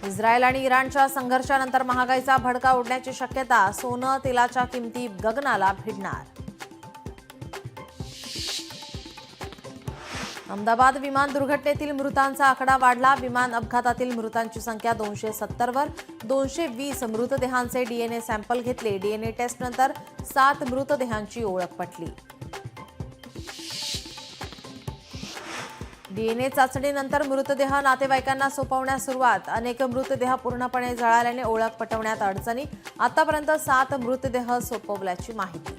Israel आणि इराणच्या संघर्षानंतर महागाईचा भडका उडण्याची शक्यता. सोनं तेलाच्या किमती गगनाला भिडणार. अहमदाबाद विमान दुर्घटनेतील मृतांचा आकडा वाढला. विमान अपघातातील मृतांची संख्या 270 वर. 220 मृतदेहांचे डीएनए सॅम्पल घेतले. डीएनए टेस्टनंतर 7 मृतदेहांची ओळख पटली. डीएनए चाचणीनंतर मृतदेह नातेवाईकांना सोपवण्यास सुरुवात. अनेक मृतदेह पूर्णपणे जळाल्याने ओळख पटवण्यात अडचणी. आतापर्यंत 7 मृतदेह सोपवल्याची माहिती.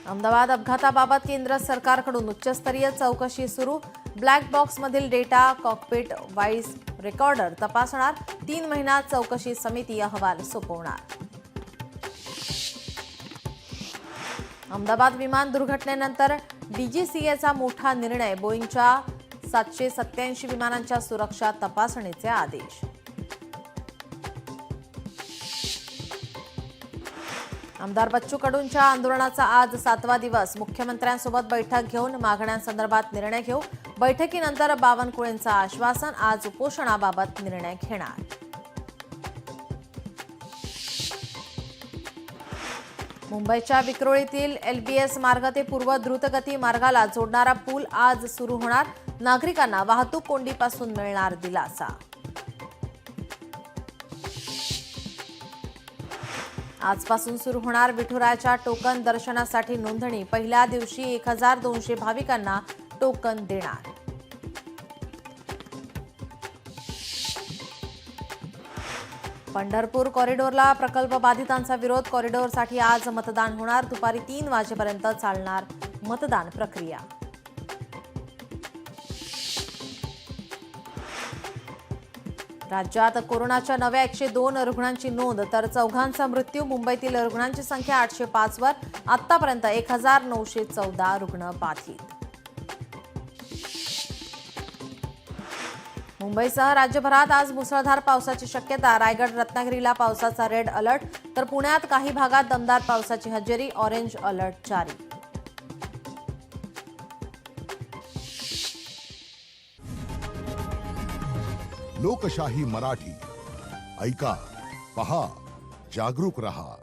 अहमदाबाद अपघाताबाबत केंद्र सरकारकडून उच्चस्तरीय चौकशी सुरू. ब्लॅक बॉक्समधील डेटा, कॉकपिट, व्हॉइस रेकॉर्डर तपासणार. 3 महिन्यात चौकशी समिती अहवाल सोपवणार. अहमदाबाद विमान दुर्घटनेनंतर डीजीसीएचा मोठा निर्णय. बोईंगच्या 787 विमानांच्या सुरक्षा तपासणीचे आदेश. आमदार बच्चू कडूंच्या आंदोलनाचा आज 7वा दिवस. मुख्यमंत्र्यांसोबत बैठक घेऊन मागण्यांसंदर्भात निर्णय घेऊ. बैठकीनंतर बावनकुळेंचं आश्वासन. आज उपोषणाबाबत निर्णय घेणार. मुंबईच्या विक्रोळीतील एलबीएस मार्ग ते पूर्व द्रुतगती मार्गाला जोडणारा पूल आज सुरू होणार. नागरिकांना वाहतूक कोंडीपासून मिळणार दिलासा. आजपासून सुरू होणार विठुरायाच्या टोकन दर्शनासाठी नोंदणी. पहिल्या दिवशी 1200 भाविकांना टोकन देणार. पंढरपूर कॉरिडॉरला प्रकल्प बाधितांचा विरोध. कॉरिडॉरसाठी आज मतदान होणार. दुपारी 3 वाजेपर्यंत चालणार मतदान प्रक्रिया. राज्यात कोरोनाच्या नव्या 102 रुग्णांची नोंद तर 4 मृत्यू. मुंबईतील रुग्णांची संख्या 805 वर. आतापर्यंत 1914 रुग्ण बाधित. मुंबईसह राज्यभरात आज मुसळधार पावसाची शक्यता. रायगड, रत्नागिरीला पावसाचा रेड अलर्ट तर पुण्यात काही भागात दमदार पावसाची हजेरी. ऑरेंज अलर्ट जारी. लोकशाही मराठी ऐका, पहा, जागरूक रहा.